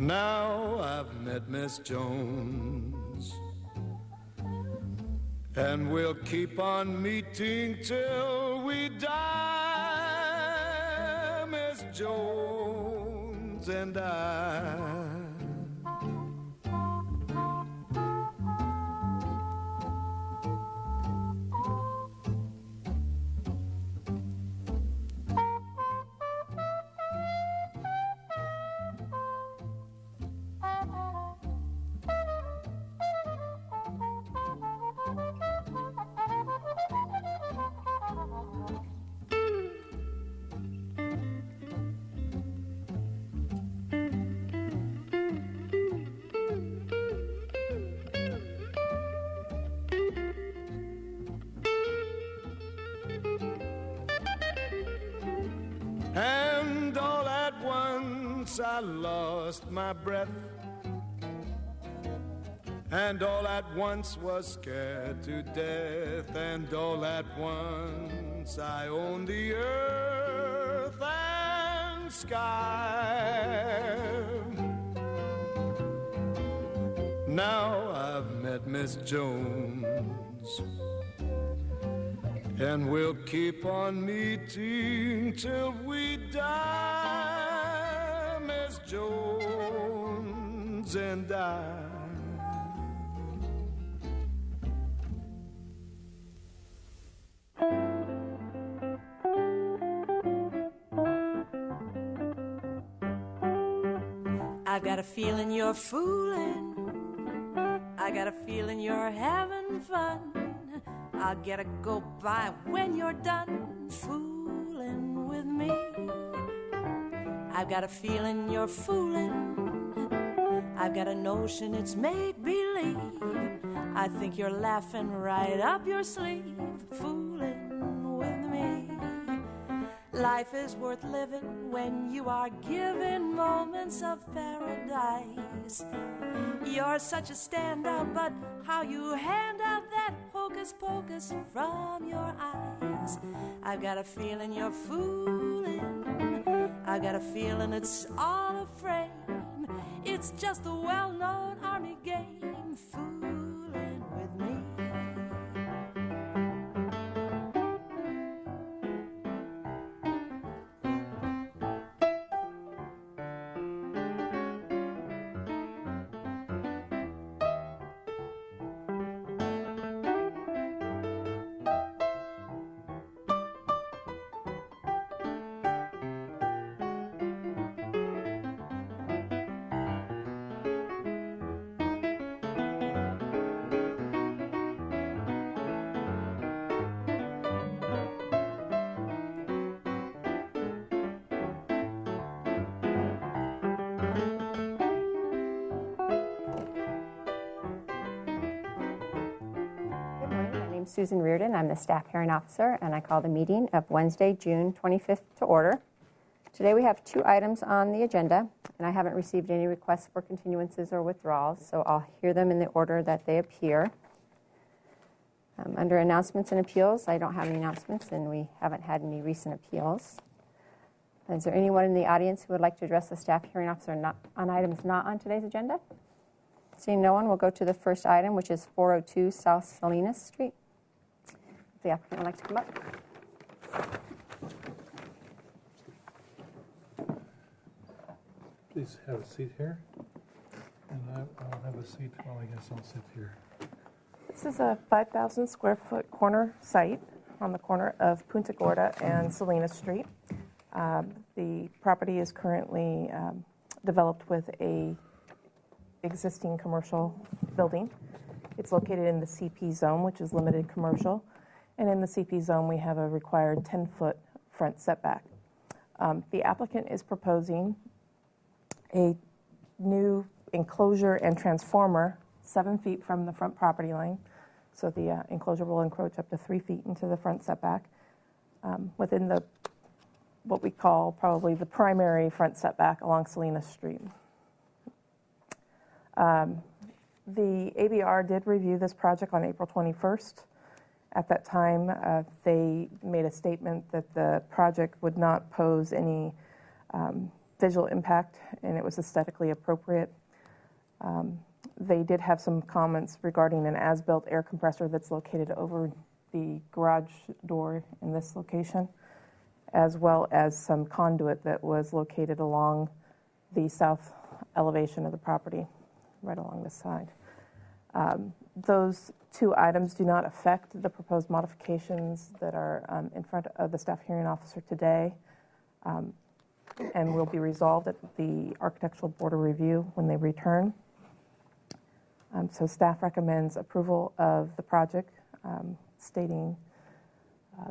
Now I've met Miss Jones, and we'll keep on meeting till we die, Miss Jones and I. And all at once I lost my breath, and all at once was scared to death, and all at once I owned the earth and sky. Now I've met Miss Jones, and we'll keep on meeting till we die, Miss Jones and I. I've got a feeling you're fooling. I got a feeling you're having fun. I'll get a go by when you're done fooling with me. I've got a feeling you're fooling. I've got a notion it's make-believe. I think you're laughing right up your sleeve fooling with me. Life is worth living when you are given moments of paradise. You're such a standout, but how you hand out that hocus pocus from your eyes. I've got a feeling you're fooling. I've got a feeling it's all a frame. It's just a well-known army game, fooling with me. Susan Reardon. I'm the staff hearing officer, and I call the meeting of Wednesday, June 25th to order. Today we have 2 items on the agenda, and I haven't received any requests for continuances or withdrawals, so I'll hear them in the order that they appear. Under announcements and appeals, I don't have any announcements, and we haven't had any recent appeals. Is there anyone in the audience who would like to address the staff hearing officer on items not on today's agenda? Seeing no one, we'll go to the first item, which is 402 South Salinas Street. The applicant would like to come up. Please have a seat here, and I'll have a seat. Well, I guess I'll sit here. This is a 5,000 square foot corner site on the corner of Punta Gorda and Salinas Street. The property is currently developed with a existing commercial building. It's located in the CP zone, which is limited commercial. And in the CP zone, we have a required 10-foot front setback. The applicant is proposing a new enclosure and transformer 7 feet from the front property line. So the enclosure will encroach up to 3 feet into the front setback within the what we call probably the primary front setback along Salinas Street. The ABR did review this project on April 21st. At that time, they made a statement that the project would not pose any visual impact, and it was aesthetically appropriate. They did have some comments regarding an as-built air compressor that's located over the garage door in this location, as well as some conduit that was located along the south elevation of the property, right along this side. Those two items do not affect the proposed modifications that are in front of the staff hearing officer today, and will be resolved at the Architectural Board of Review when they return. So staff recommends approval of the project, stating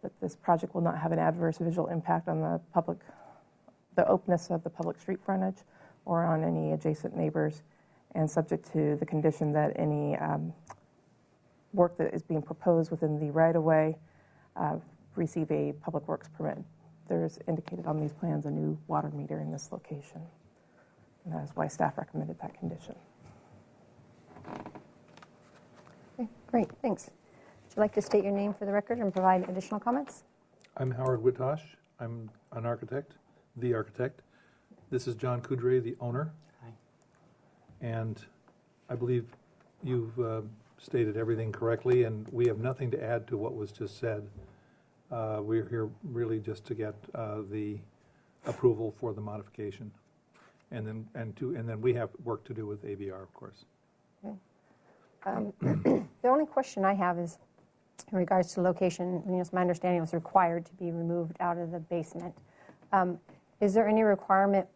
that this project will not have an adverse visual impact on the openness of the public street frontage or on any adjacent neighbors, and subject to the condition that any work that is being proposed within the right-of-way receive a public works permit. There's indicated on these plans a new water meter in this location, and that is why staff recommended that condition. Okay, great, thanks. Would you like to state your name for the record and provide additional comments? I'm Howard Witosh. I'm an architect, the architect. This is John Coudray, the owner. Hi. And I believe you've stated everything correctly, and we have nothing to add to what was just said. We're here really just to get the approval for the modification, and then we have work to do with ABR, of course. Okay. The only question I have is in regards to location. It's my understanding it was required to be removed out of the basement. Is there any requirement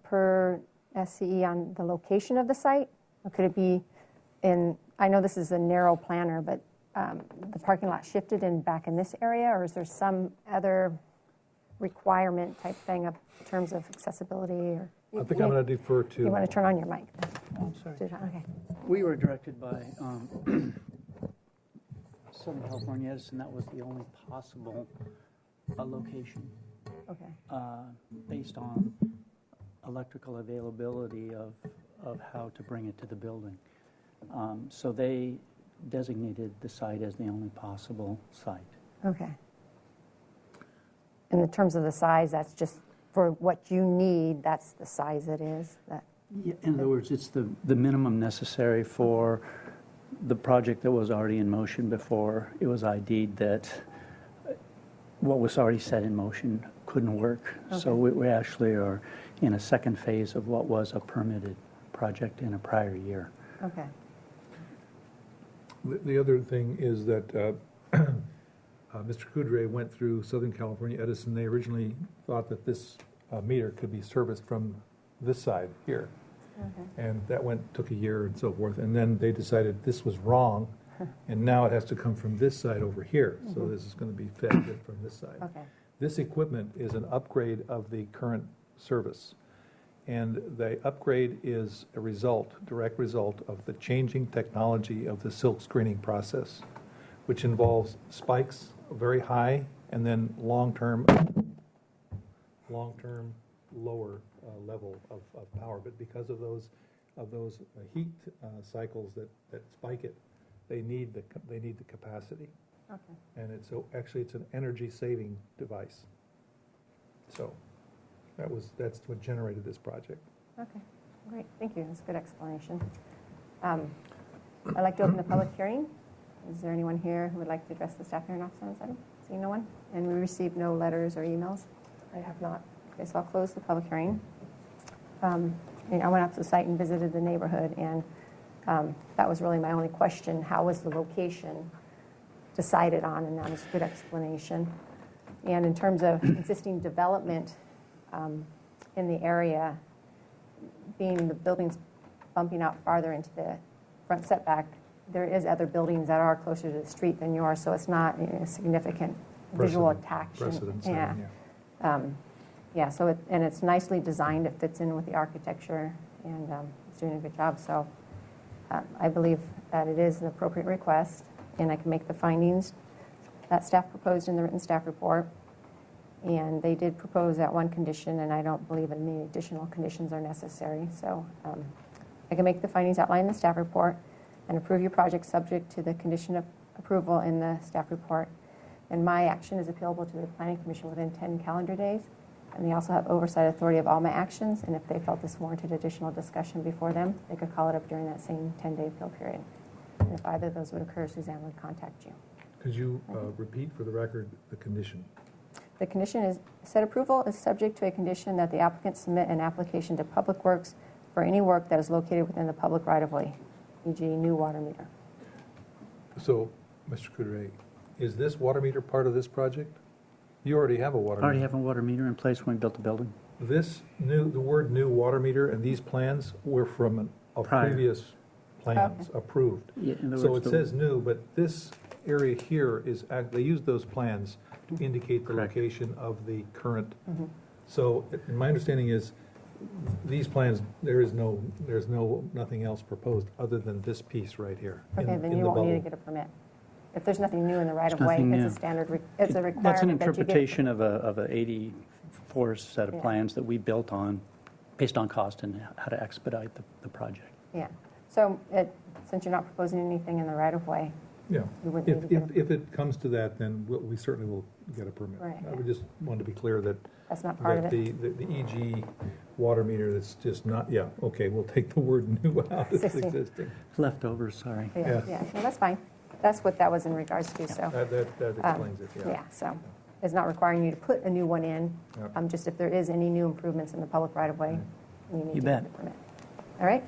per SCE on the location of the site? Or could it be in, I know this is a narrow planner, but the parking lot shifted in back in this area, or is there some other requirement type thing in terms of accessibility? Or I think I'm going to defer to... You want to turn on your mic? Oh, I'm sorry. Okay. We were directed by Southern California Edison. That was the only possible location Okay. based on electrical availability of how to bring it to the building. So they designated the site as the only possible site. Okay. In the terms of the size, that's just for what you need, that's the size it is? Yeah, in other words, it's the minimum necessary for the project that was already in motion before it was ID'd, that what was already set in motion couldn't work. Okay. So we actually are in a second phase of what was a permitted project in a prior year. Okay. The other thing is that Mr. Coudray went through Southern California Edison. They originally thought that this meter could be serviced from this side here. Okay. And that took a year and so forth. And then they decided this was wrong, and now it has to come from this side over here. So this is going to be fed from this side. Okay. This equipment is an upgrade of the current service. And the upgrade is a direct result of the changing technology of the silk screening process, which involves spikes very high and then long-term lower level of power. But because of those heat cycles that spike it, they need the capacity. Okay. And it's an energy saving device. So that's what generated this project. Okay, great, thank you, that's a good explanation. I'd like to open the public hearing. Is there anyone here who would like to address the staff hearing officer on this item? Seeing no one? And we received no letters or emails? I have not. Okay, so I'll close the public hearing. I went out to the site and visited the neighborhood, and that was really my only question. How was the location decided on? And that was a good explanation. And in terms of existing development in the area, being the buildings bumping out farther into the front setback, there is other buildings that are closer to the street than yours, so it's not a significant visual attraction. Precedent setting, Yeah. yeah. Yeah, so it's nicely designed. It fits in with the architecture, and it's doing a good job. So I believe that it is an appropriate request, and I can make the findings that staff proposed in the written staff report. And they did propose that one condition, and I don't believe any additional conditions are necessary. So I can make the findings outlined in the staff report and approve your project subject to the condition of approval in the staff report. And my action is appealable to the Planning Commission within 10 calendar days. And they also have oversight authority of all my actions, and if they felt this warranted additional discussion before them, they could call it up during that same 10-day appeal period. And if either of those would occur, Suzanne would contact you. Could you repeat for the record the condition? The condition is, said approval is subject to a condition that the applicant submit an application to Public Works for any work that is located within the public right-of-way, e.g. new water meter. So, Mr. Coudray, is this water meter part of this project? You already have a water I already meter. have a water meter in place when we built the building. This the word new water meter and these plans were from a Prior. previous plans approved. Yeah, in other So words, it says new, but this area here is, they used those plans to indicate the Correct. location of the current. So my understanding is, these plans, there's nothing else proposed other than this piece right here. Okay, then in you the won't need to bubble. get a permit. If there's nothing new in the right-of-way, nothing it's new. a standard, it's a requirement That's an that you get. interpretation of a 84 set of Yeah. plans that we built on, based on cost and how to expedite the project. Yeah. So since you're not proposing anything in the right-of-way, Yeah, you wouldn't need to get a if it comes to that, then we certainly will get a permit. Right, I yeah. would just want to be clear that That's not part of that it. the EG water meter that's just not, yeah, okay, we'll take the word new out, it's Existing. existing. Leftovers, sorry. Yeah, Yeah. no, that's fine. That's what that was in regards to, so. That explains it, yeah. Yeah, so it's not requiring you to put a new one in. Yeah. Just if there is any new improvements in the public right-of-way, you need You to get bet. a permit. All right?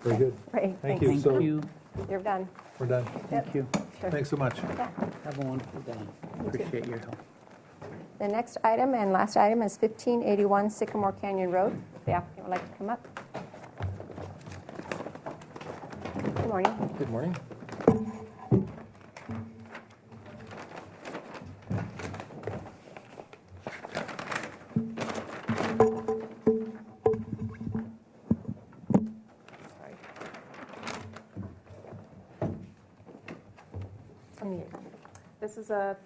Very good. Great, Thank thanks. you. Thank So- you. You're done. We're done. Thank you. Sure. Thanks so much. Yeah. Have a wonderful day. Appreciate your help. The next item and last item is 1581 Sycamore Canyon Road. If the applicant would like to come up. Good morning. Good morning. This is a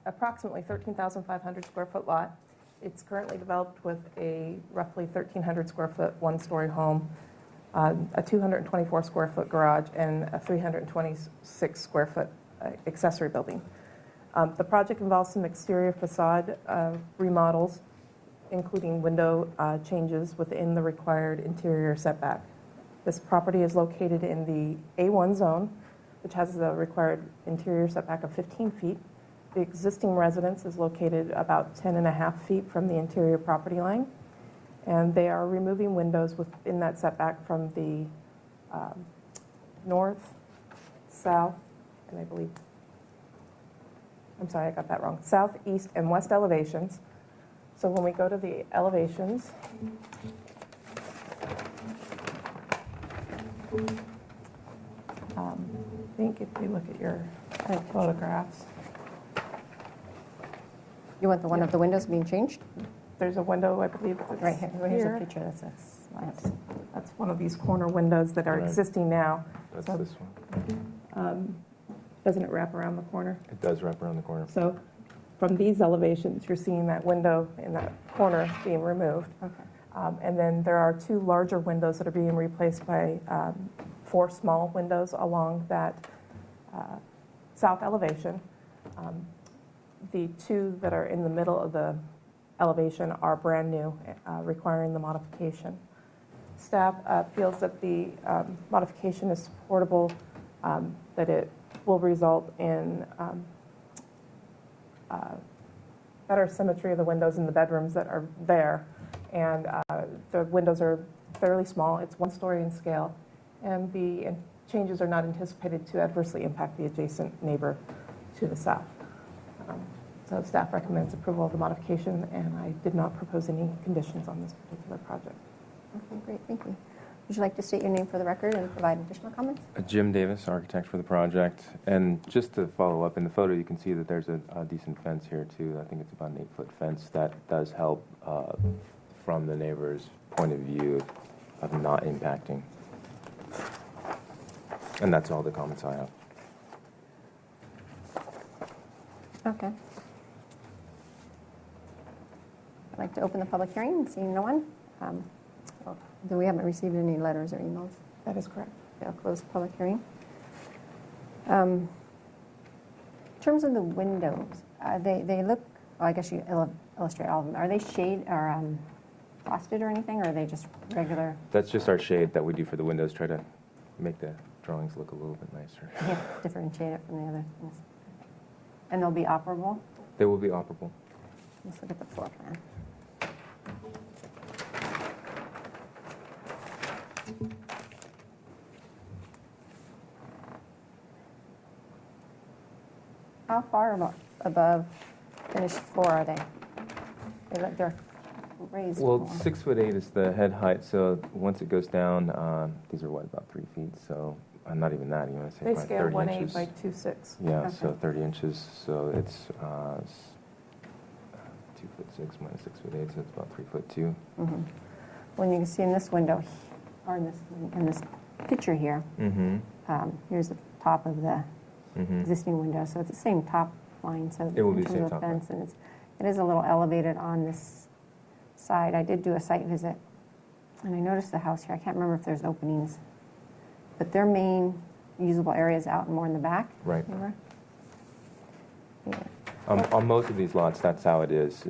approximately 13,500 square foot lot. It's currently developed with a roughly 1,300 square foot one-story home, a 224 square foot garage, and a 326 square foot accessory building. The project involves some exterior facade remodels, including window changes within the required interior setback. This property is located in the A1 zone, which has the required interior setback of 15 feet. The existing residence is located about 10.5 feet from the interior property line, and they are removing windows within that setback from the north, south, and I believe, I'm sorry, I got that wrong, south, east, and west elevations. So when we go to the elevations, I think if you look at your photographs, You want the one of the windows being changed? there's a window, I believe, that's Right here. Here's a here. picture that's a slant. That's one of these corner windows that are Right. existing now. That's So, this one. Doesn't it wrap around the corner? It does wrap around the corner. So from these elevations, you're seeing that window in that corner being removed. Okay. And then there are two larger windows that are being replaced by four small windows along that south elevation. The two that are in the middle of the elevation are brand new, requiring the modification. Staff feels that the modification is supportable, that it will result in better symmetry of the windows in the bedrooms that are there. And the windows are fairly small. It's one story in scale. And the changes are not anticipated to adversely impact the adjacent neighbor to the south. So staff recommends approval of the modification, and I did not propose any conditions on this particular project. Okay, great, thank you. Would you like to state your name for the record and provide additional comments? Jim Davis, architect for the project. And just to follow up, in the photo, you can see that there's a decent fence here, too. I think it's about an 8-foot fence that does help from the neighbor's point of view of not impacting. And that's all the comments I have. Okay. I'd like to open the public hearing, seeing no one. We haven't received any letters or emails. That is correct. Okay, I'll close the public hearing. In terms of the windows, they look I guess you illustrate all of them. Are they shade or frosted or anything, or are they just regular? That's just our shade that we do for the windows, try to make the drawings look a little bit nicer. Yeah, differentiate it from the other things. And they'll be operable? They will be operable. Let's look at the floor plan. How far above finished floor are they? They're raised. Well, more. 6'8" is the head height, so once it goes down, these are what, about 3 feet? So not even that, you want to say They probably scale 30 1.8 inches. by 2.6. Yeah, Okay. so 30 inches, so it's 2'6" minus 6'8", so it's about 3'2". Mhm. When you can see in this window, or in this picture here, Mm-hmm. here's the top of the Mm-hmm. existing window, so it's the same top line. So It will in be the terms same of top line. fence, and it is a little elevated on this side. I did do a site visit, and I noticed the house here. I can't remember if there's openings, but their main usable area is out more in the back. Right. Remember? Yeah. On most of these lots, that's how it is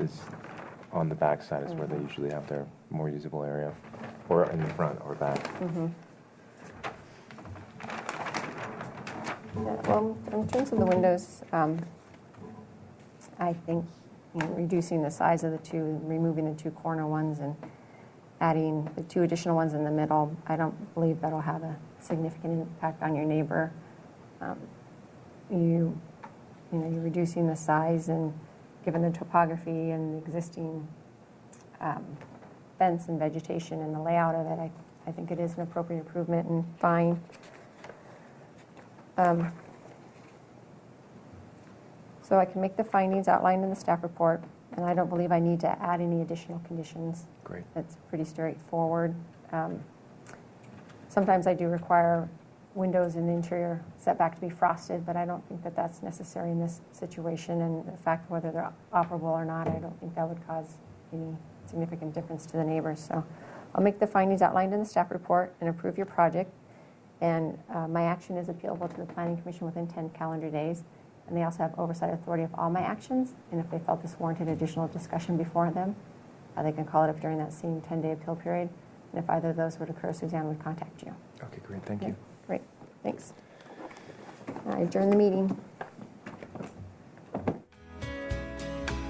on the back side is where they usually have their more usable area, or in the front or back. Mhm. Yeah, well, in terms of the windows, I think reducing the size of the two, removing the two corner ones and adding the two additional ones in the middle, I don't believe that'll have a significant impact on your neighbor. You're reducing the size, and given the topography and the existing fence and vegetation and the layout of it, I think it is an appropriate improvement and fine. So I can make the findings outlined in the staff report, and I don't believe I need to add any additional conditions. Great. It's pretty straightforward. Sometimes I do require windows in the interior setback to be frosted, but I don't think that that's necessary in this situation, and the fact whether they're operable or not, I don't think that would cause any significant difference to the neighbors. So I'll make the findings outlined in the staff report and approve your project. And my action is appealable to the Planning Commission within 10 calendar days. And they also have oversight authority of all my actions. And if they felt this warranted additional discussion before them, they can call it up during that same 10-day appeal period. And if either of those would occur, Suzanne would contact you. Okay, great, thank Yeah, you. great, thanks. I adjourn the meeting.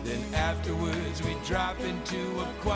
Then afterwards we drop into a quiet